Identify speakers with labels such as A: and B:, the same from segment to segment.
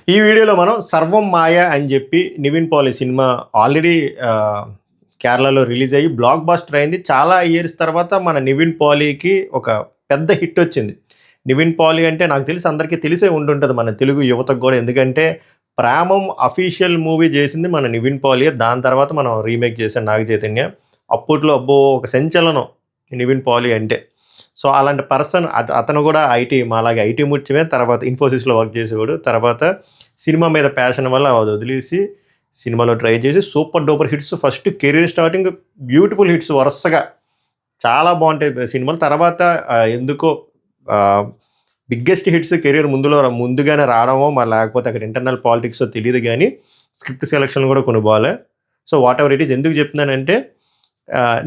A: ఈ వీడియోలో మనం 'సర్వం మాయ' అని చెప్పి నివిన్ పాలి సినిమా ఆల్రెడీ కేరళలో రిలీజ్ అయ్యి బ్లాక్ బస్టర్ అయింది. చాలా ఇయర్స్ తర్వాత మన నివిన్ పాలీకి ఒక పెద్ద హిట్ వచ్చింది. నివిన్ పాలి అంటే నాకు తెలిసి అందరికీ తెలిసే ఉండుంటది మన తెలుగు యువతకు గూడా. ఎందుకంటే 'ప్రేమం' అఫీషియల్ మూవీ చేసింది మన నివిన్ పాలియే. దాని తర్వాత మనం రీమేక్ చేసాం నాగ చైతన్య. అప్పట్లో అబ్బో! ఒక సంచలనం నివిన్ పాలి అంటే. సో, అలాంటి పర్సన్ అతను కూడా మాలాగా ఐటీ ముత్యమే. తర్వాత ఇన్ఫోసిస్‌లో వర్క్ చేసేవాడు. తర్వాత సినిమా మీద ప్యాషన్ వల్ల అది వదిలేసి సినిమాలో ట్రై చేసి super duper hits first career starting beautiful hits వరుసగా చాలా బాగుంటాయి సినిమాలు. తర్వాత ఎందుకో బిగ్గెస్ట్ హిట్స్ కెరీర్ ముందుగానే రావడమో మరి లేకపోతే అక్కడ ఇంటర్నల్ పాలిటిక్స్ తెలియదు కానీ స్క్రిప్ట్ సెలక్షన్లు కూడా కొన్ని బాలే. So what ever it is ఎందుకు చెప్తున్నానంటే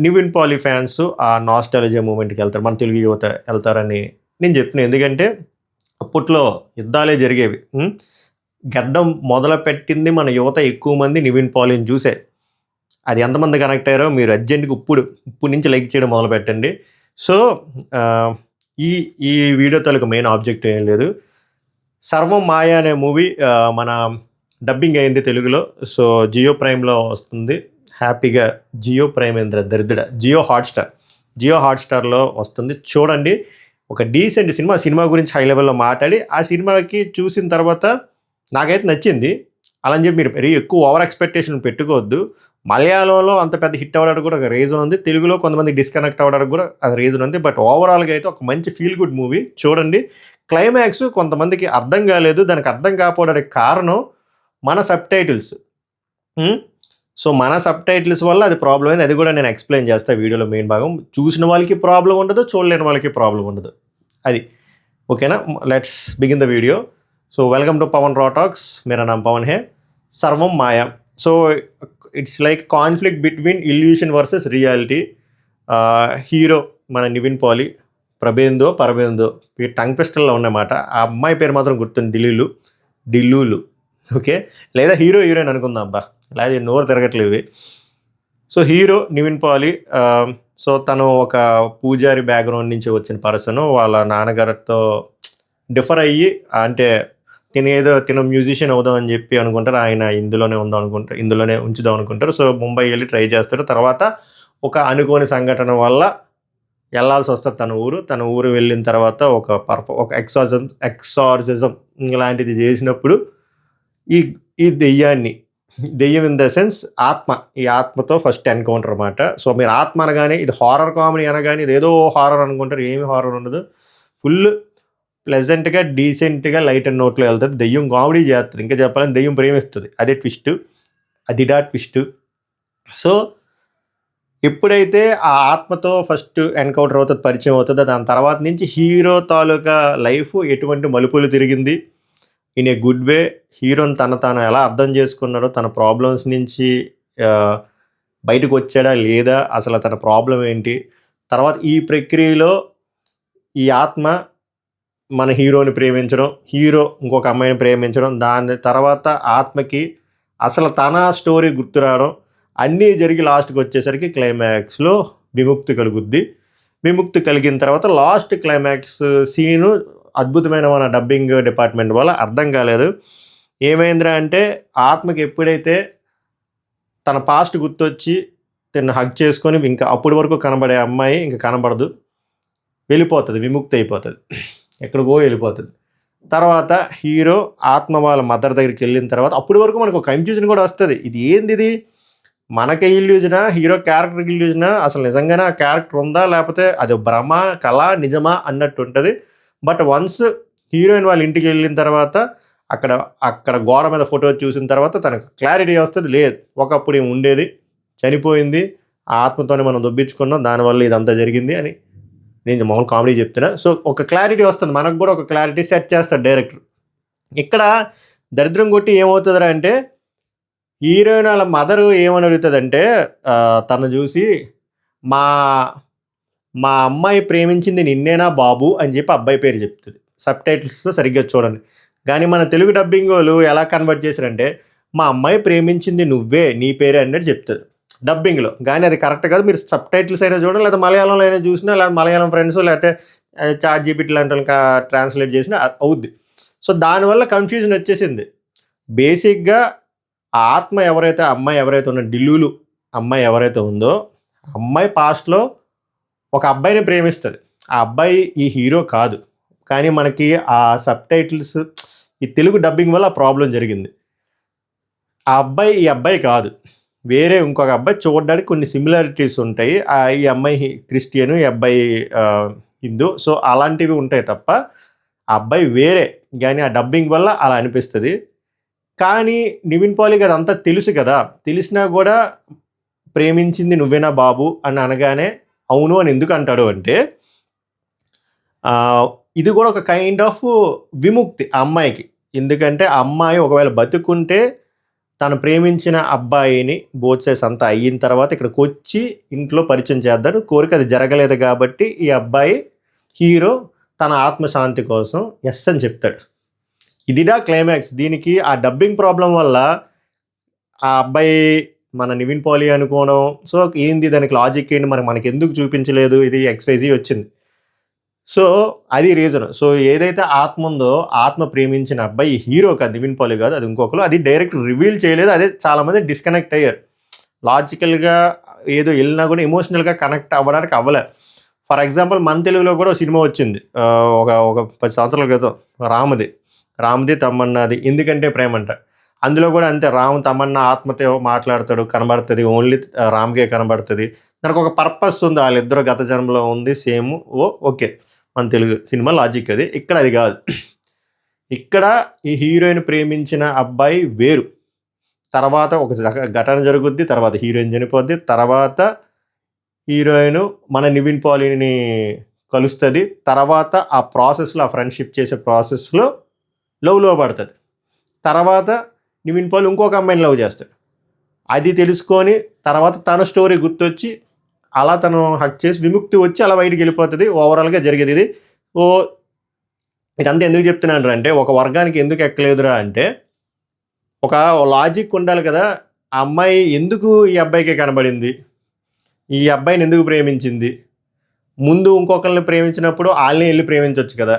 A: నివిన్ పాలి ఫ్యాన్స్ ఆ నాస్టాలజియా మూమెంట్కి వెళ్తారు, మన తెలుగు యువత వెళ్తారని నేను చెప్తున్నాను. ఎందుకంటే అప్పట్లో యుద్ధాలే జరిగేవి. గడ్డం మొదలుపెట్టింది మన యువత ఎక్కువ మంది నివిన్ పాలిని చూసే. అది ఎంతమంది కనెక్ట్ అయ్యారో మీరు అర్జెంట్గా ఇప్పుడు నుంచి లైక్ చేయడం మొదలు పెట్టండి. సో ఈ ఈ వీడియో తాలూకు మెయిన్ ఆబ్జెక్టివ్ ఏం లేదు. 'సర్వం మాయ' అనే మూవీ మన డబ్బింగ్ అయింది తెలుగులో. సో జియో ప్రైమ్లో వస్తుంది. హ్యాపీగా జియో ప్రైమ్ దరిద్ర జియో హాట్స్టార్లో వస్తుంది. చూడండి, ఒక డీసెంట్ సినిమా గురించి హై లెవెల్లో మాట్లాడి ఆ సినిమాకి చూసిన తర్వాత నాకైతే నచ్చింది. అలా అని చెప్పి మీరు ఎక్కువ ఓవర్ ఎక్స్పెక్టేషన్ పెట్టుకోవద్దు. మలయాళంలో అంత పెద్ద హిట్ అవ్వడానికి కూడా ఒక రీజన్ ఉంది, తెలుగులో కొంతమంది డిస్కనెక్ట్ అవ్వడానికి కూడా అది రీజన్ ఉంది. బట్ ఓవరాల్గా అయితే ఒక మంచి ఫీల్ గుడ్ మూవీ. చూడండి, క్లైమాక్స్ కొంతమందికి అర్థం కాలేదు. దానికి అర్థం కాకపోవడానికి కారణం మన సబ్‌టైటిల్స్. సో మన సబ్‌టైటిల్స్ వల్ల అది ప్రాబ్లం అయింది. అది కూడా నేను ఎక్స్ప్లెయిన్ చేస్తాను వీడియోలో మెయిన్ భాగం. చూసిన వాళ్ళకి ప్రాబ్లం ఉండదు, చూడలేని వాళ్ళకి ప్రాబ్లం ఉండదు. అది ఓకేనా. Let's begin the video. So welcome to Pawan raw talks. मेरा नाम पवन है. 'Sarvam Maya' so it's like conflict between illusion versus reality. Hero మన నివిన్ పాలి, పరబేందో ఈ టంగ్ పిస్టల్లో ఉన్నమాట. ఆ అమ్మాయి పేరు మాత్రం గుర్తుంది, డిల్లులు. ఓకే, లేదా హీరోయిన్ అనుకుందాం బా, లేదా నోరు తిరగట్లేదు ఇవి. సో హీరో నివిన్ పాలి. సో తను ఒక పూజారి బ్యాక్గ్రౌండ్ నుంచి వచ్చిన పర్సన్. వాళ్ళ నాన్నగారితో డిఫర్ అయ్యి, అంటే తిన మ్యూజిషియన్ అవుదాం అని చెప్పి అనుకుంటారు. ఆయన ఇందులోనే ఉంచుదాం అనుకుంటారు. సో ముంబై వెళ్ళి ట్రై చేస్తారు. తర్వాత ఒక అనుకోని సంఘటన వల్ల వెళ్ళాల్సి వస్తుంది తన ఊరు వెళ్ళిన తర్వాత ఒక ఎక్సార్సిజం ఇలాంటిది చేసినప్పుడు ఈ దెయ్యం ఇన్ ద సెన్స్ ఈ ఆత్మతో ఫస్ట్ ఎన్కౌంటర్ అన్నమాట. సో మీరు ఆత్మ అనగానే ఇది హారర్ కామెడీ అనగానే ఇది ఏదో హారర్ అనుకుంటారు. ఏమి హారర్ ఉండదు. ఫుల్ ప్లెజెంట్గా డీసెంట్గా లైట్ అండ్ నోట్లో వెళ్తుంది. దెయ్యం కామెడీ చేస్తుంది. ఇంకా చెప్పాలని దెయ్యం ప్రేమిస్తుంది. అదే ట్విస్ట్. సో ఎప్పుడైతే ఆ ఆత్మతో ఫస్ట్ ఎన్కౌంటర్ అవుతుంది, పరిచయం అవుతుందో, దాని తర్వాత నుంచి హీరో తాలూకా లైఫ్ ఎటువంటి మలుపులు తిరిగింది ఇన్ ఏ గుడ్ వే. హీరోని తాను ఎలా అర్థం చేసుకున్నాడో, తన ప్రాబ్లమ్స్ నుంచి బయటకు వచ్చాడా లేదా, అసలు తన ప్రాబ్లం ఏంటి, తర్వాత ఈ ప్రక్రియలో ఈ ఆత్మ మన హీరోని ప్రేమించడం, హీరో ఇంకొక అమ్మాయిని ప్రేమించడం, దాని తర్వాత ఆత్మకి అసలు తన స్టోరీ గుర్తు రావడం, అన్నీ జరిగి లాస్ట్కి వచ్చేసరికి క్లైమాక్స్లో విముక్తి కలుగుద్ది. విముక్తి కలిగిన తర్వాత లాస్ట్ క్లైమాక్స్ సీను అద్భుతమైన మన డబ్బింగ్ డిపార్ట్మెంట్ వల్ల అర్థం కాలేదు. ఏమైందిరా అంటే ఆత్మకి ఎప్పుడైతే తన పాస్ట్ గుర్తొచ్చి తను హగ్ చేసుకొని ఇంకా అప్పటి వరకు కనబడే అమ్మాయి ఇంకా కనబడదు, వెళ్ళిపోతుంది, విముక్తి అయిపోతుంది, ఎక్కడికో వెళ్ళిపోతుంది. తర్వాత హీరో ఆత్మ వాళ్ళ మదర్ దగ్గరికి వెళ్ళిన తర్వాత అప్పటి వరకు మనకు ఒక కన్ఫ్యూజన్ కూడా వస్తుంది. ఇది మనకే ఇల్యూజనా, హీరో క్యారెక్టర్కి ఇల్యూజనా, అసలు నిజంగానే ఆ క్యారెక్టర్ ఉందా లేకపోతే అది భ్రమ, కళ, నిజమా అన్నట్టు ఉంటుంది. బట్ వన్స్ హీరోయిన్ వాళ్ళ ఇంటికి వెళ్ళిన తర్వాత అక్కడ గోడ మీద ఫోటో చూసిన తర్వాత తనకు క్లారిటీ వస్తుంది. లేదు, ఒకప్పుడు ఏమి ఉండేది, చనిపోయింది, ఆ ఆత్మతోనే మనం దొబ్బించుకున్నాం, దానివల్ల ఇదంతా జరిగింది అని నేను మామూలు కామెడీ చెప్తున్నా. సో ఒక క్లారిటీ వస్తుంది, మనకు కూడా ఒక క్లారిటీ సెట్ చేస్తాడు డైరెక్టర్. ఇక్కడ దరిద్రం కొట్టి ఏమవుతుందిరా అంటే హీరోయిన్ వాళ్ళ మదరు ఏమని అడుగుతుందంటే తను చూసి మా అమ్మాయి ప్రేమించింది నిన్నేనా బాబు అని చెప్పి అబ్బాయి పేరు చెప్తుంది. సబ్‌టైటిల్స్లో సరిగ్గా చూడండి. కానీ మన తెలుగు డబ్బింగ్ వాళ్ళు ఎలా కన్వర్ట్ చేశారంటే మా అమ్మాయి ప్రేమించింది నువ్వే, నీ పేరే అన్నట్టు చెప్తుంది డబ్బింగ్లో. కానీ అది కరెక్ట్ కాదు. మీరు సబ్‌టైటిల్స్ అయినా చూడండి, లేదా మలయాళంలో అయినా చూసినా, లేదా మలయాళం ఫ్రెండ్స్ లేకపోతే చాట్ జీపీటీ లాంటి ట్రాన్స్లేట్ చేసినా అవుద్ది. సో దానివల్ల కన్ఫ్యూజన్ వచ్చేసింది. బేసిక్‌గా ఆ ఆత్మ ఎవరైతే అమ్మాయి ఎవరైతే ఉన్న ఢిల్లులు అమ్మాయి ఎవరైతే ఉందో, అమ్మాయి పాస్ట్‌లో ఒక అబ్బాయిని ప్రేమిస్తది. ఆ అబ్బాయి ఈ హీరో కాదు. కానీ మనకి ఆ సబ్‌టైటిల్స్ ఈ తెలుగు డబ్బింగ్ వల్ల ఆ ప్రాబ్లమ్ జరిగింది. ఆ అబ్బాయి ఈ అబ్బాయి కాదు. వేరే ఇంకొక అబ్బాయి చూడడానికి కొన్ని సిమిలారిటీస్ ఉంటాయి. ఈ అమ్మాయి క్రిస్టియన్, ఈ అబ్బాయి హిందూ. సో, అలాంటివి ఉంటాయి తప్ప, ఆ అబ్బాయి వేరే. గానీ ఆ డబ్బింగ్ వల్ల అలా అనిపిస్తది. కానీ నివిన్ పాలీకి అదంతా తెలుసు కదా! తెలిసినా గూడా ప్రేమించింది నువ్వేనా బాబు అని అనగానే అవును అని ఎందుకు అంటాడు అంటే, ఇది గూడా ఒక కైండ్ ఆఫ్ విముక్తి ఆ అమ్మాయికి. ఎందుకంటే ఆ అమ్మాయి ఒకవేళ బతికుంటే తను ప్రేమించిన అబ్బాయిని బోత్ సైడ్స్ అంతా అయిన తర్వాత ఇక్కడికొచ్చి ఇంట్లో పరిచయం చేద్దాడు. కోరిక అది జరగలేదు కాబట్టి ఈ అబ్బాయి హీరో తన ఆత్మశాంతి కోసం యెస్ అని చెప్తాడు. ఇదిడా క్లైమాక్స్. దీనికి ఆ డబ్బింగ్ ప్రాబ్లమ్ వల్ల ఆ అబ్బాయి మన నివిన్ పాలీ అనుకోవడం. సో, ఏంది దానికి లాజిక్ ఏంటి మరి మనకెందుకు చూపించలేదు ఇది ఎక్స్‌వైజీ వచ్చింది. సో, అది రీజన్. సో, ఏదైతే ఆత్మ ఉందో, ఆత్మ ప్రేమించిన అబ్బాయి హీరో కాదు, నివిన్ పాలీ కాదు. అది ఇంకొకరు. అది డైరెక్ట్ రివీల్ చేయలేదు. అదే చాలామంది డిస్కనెక్ట్ అయ్యారు. లాజికల్‌గా ఏదో ఎళ్ళినా కూడా ఎమోషనల్‌గా కనెక్ట్ అవ్వడానికి అవ్వలే. ఫర్ ఎగ్జాంపుల్ మన తెలుగులో కూడా సినిమా వచ్చింది. ఒక 10 సంవత్సరాల క్రితం రామ్‌ది. 'రామ్‌ది తమన్నాది ఎందుకంటే ప్రేమంట.' అందులో కూడా అంతే తమన్నా ఆత్మతో మాట్లాడతాడు, కనబడతది. ఓన్లీ రామ్‌కే కనబడతది. దానికొక పర్పస్ ఉంది. ఆళ్ళిద్దరూ గత జన్మలో ఉంది సేమ్. ఓకే. మన తెలుగు సినిమా లాజిక్ అది. ఇక్కడ అది కాదు. ఇక్కడ ఈ హీరోయిన్ ప్రేమించిన అబ్బాయి వేరు. తర్వాత ఒక ఘటన జరుగుద్ది. తర్వాత హీరోయిన్ చనిపోద్ది. తర్వాత హీరోయిన్ మన నివిన్ పాలీని కలుస్తది. తర్వాత ఆ ప్రాసెస్‌లో ఆ ఫ్రెండ్‌షిప్ చేసే ప్రాసెస్‌లో లవ్‌లో పడతది. తర్వాత నివిన్ పాలీ ఇంకొక అమ్మాయిని లవ్ చేస్తాడు. అది తెలుసుకొని తర్వాత తన స్టోరీ గుర్తొచ్చి అలా తను హగ్ చేసి విముక్తి వచ్చి అలా బయటికెళ్ళిపోతది. ఓవరాల్‌గా జరిగేది ఇది. ఇదంతా ఎందుకు చెప్తున్నానురా అంటే, ఒక వర్గానికి ఎందుకు ఎక్కలేదురా అంటే, ఒక లాజిక్ ఉండాలి కదా! ఆ అమ్మాయి ఎందుకు ఈ అబ్బాయికే కనబడింది? ఈ అబ్బాయిని ఎందుకు ప్రేమించింది? ముందు ఇంకొకళ్ళని ప్రేమించినప్పుడు ఆళ్ళనే ఎళ్లి ప్రేమించొచ్చు కదా!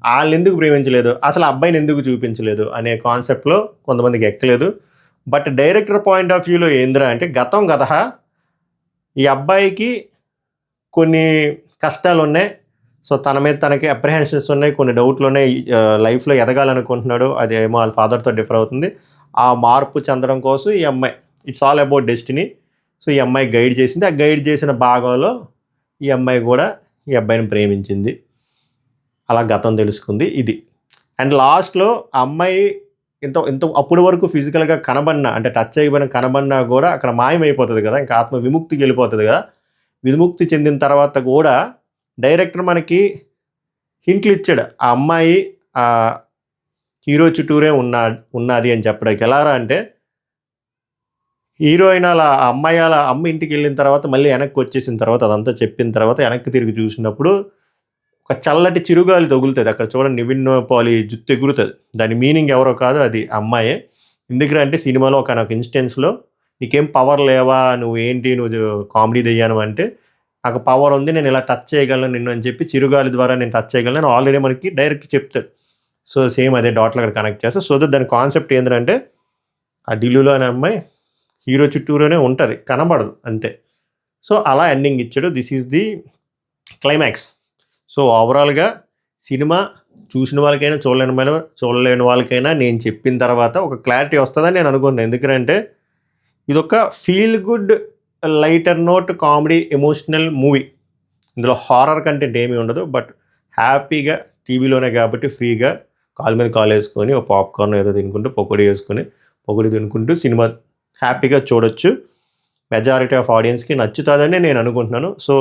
A: ఆళ్ళెందుకు ప్రేమించలేదు? అసలు ఆ అబ్బాయిని ఎందుకు చూపించలేదు? అనే కాన్సెప్ట్‌లో కొంతమందికి ఎక్కలేదు. బట్ డైరెక్టర్ పాయింట్ ఆఫ్ వ్యూలో ఏందిరా అంటే, గతం గతహ ఈ అబ్బాయికి కొన్ని కష్టాలున్నాయి. సో, తన మీద తనకి అప్రిహెన్షన్స్ ఉన్నాయి. కొన్ని డౌట్లున్నాయి. లైఫ్‌లో ఎదగాలనుకుంటున్నాడు. అదేమో ఆళ్ళ ఫాదర్‌తో డిఫర్ అవుతుంది. ఆ మార్పు చెందడం కోసం ఈ అమ్మాయి it's all about destiny. So, ఈ అమ్మాయి గైడ్ చేసింది. ఆ గైడ్ చేసిన భాగంలో ఈ అమ్మాయి కూడా ఈ అబ్బాయిని ప్రేమించింది. అలా గతం తెలుసుకుంది ఇది. అండ్ లాస్ట్‌లో ఆ అమ్మాయి ఎంతో అప్పటి వరకు ఫిజికల్‌గా కనబడినా అంటే టచ్ చేయబడిన కనబడినా కూడా అక్కడ మాయమైపోతది కదా! ఇంకా ఆత్మ విముక్తికెళ్ళిపోతది కదా! విముక్తి చెందిన తర్వాత కూడా డైరెక్టర్ మనకి హింట్లు ఇచ్చాడు. ఆ అమ్మాయి హీరో చుట్టూరే ఉన్నాది అని చెప్పడానికి. ఎలారా అంటే హీరోయిన్ అలా ఆ అమ్మాయి అలా అమ్మ ఇంటికెళ్ళిన తర్వాత మళ్ళీ వెనక్కొచ్చేసిన తర్వాత అదంతా చెప్పిన తర్వాత వెనక్కి తిరిగి చూసినప్పుడు ఒక చల్లటి చిరుగాలి తగులుతది. అక్కడ చూడండి నివిన్ పాలీ జుత్తు ఎగురుతది. దాని మీనింగ్ ఎవరో కాదు అది అమ్మాయే. ఎందుకురా అంటే సినిమాలో ఒకానొక ఇన్‌స్టెన్స్‌లో నీకేం పవర్ లేవా? నువ్వు కామెడీ దెయ్యానివా అంటే, నాకు పవర్ ఉంది. నేను ఇలా టచ్ చేయగలను నిన్ను అని చెప్పి చిరుగాలి ద్వారా నేను టచ్ చేయగలను అని ఆల్రెడీ మనకి డైరెక్ట్ చెప్తాడు. సో, సేమ్ అదే డాట్‌లు అక్కడ కనెక్ట్ చేస్తా. సో, దాని కాన్సెప్ట్ ఏందిరంటే ఆ ఢిల్లులో అనే అమ్మాయి హీరో చుట్టూరునే ఉంటది. కనబడదు అంతే. సో, అలా ఎండింగ్ ఇచ్చాడు. This is the climax. So, ఓవరాల్‌గా సినిమా చూసిన వాళ్ళకైనా, చూడలేని వాళ్ళకైనా నేను చెప్పిన తర్వాత ఒక క్లారిటీ వస్తదని నేను అనుకుంటున్నా. ఎందుకనంటే ఇదొక feel good lighter note comedy emotional movie. ఇందులో హారర్ కంటెంట్ ఏమీ ఉండదు. బట్ హ్యాపీగా టీవీలోనే కాబట్టి ఫ్రీగా కాలు మీద కాలేసుకొని ఒక పాప్‌కార్న్ ఏదో తినుకుంటూ, పకోడీ తినుకుంటూ సినిమా హ్యాపీగా చూడొచ్చు. మెజారిటీ ఆఫ్ ఆడియన్స్‌కి నచ్చుతాదని నేను అనుకుంటున్నాను. సో,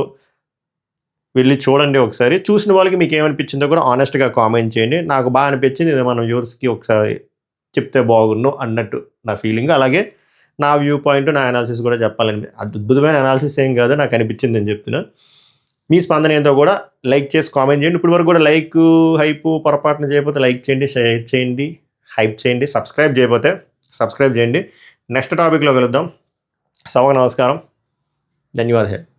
A: వెళ్లి చూడండి ఒకసారి. చూసిన వాళ్ళకి మీకేమనిపించిందో కూడా హానెస్ట్‌గా కామెంట్ చేయండి. నాకు బా అనిపించింది. ఇది మన వ్యూవర్స్‌కి ఒకసారి చెప్తే బాగున్ను అన్నట్టు నా ఫీలింగ్. అలాగే నా వ్యూ పాయింట్, నా అనాలిసిస్ కూడా చెప్పాలని అద్భుతమైన అనాలిసిస్ ఏం కాదు. నాకు అనిపించింది నేను చెప్తున్నా. మీ స్పందన ఏందో కూడా లైక్ చేసి కామెంట్ చేయండి. ఇప్పటి వరకు కూడా లైకు, హైపు పొరపాటున చేయకపోతే లైక్ చేయండి, షేర్ చేయండి, హైప్ చేయండి. సబ్స్క్రైబ్ చేయకపోతే సబ్స్క్రైబ్ చేయండి. నెక్స్ట్ టాపిక్‌లో కలుద్దాం. సభకు నమస్కారం. ధన్యవాదాలు.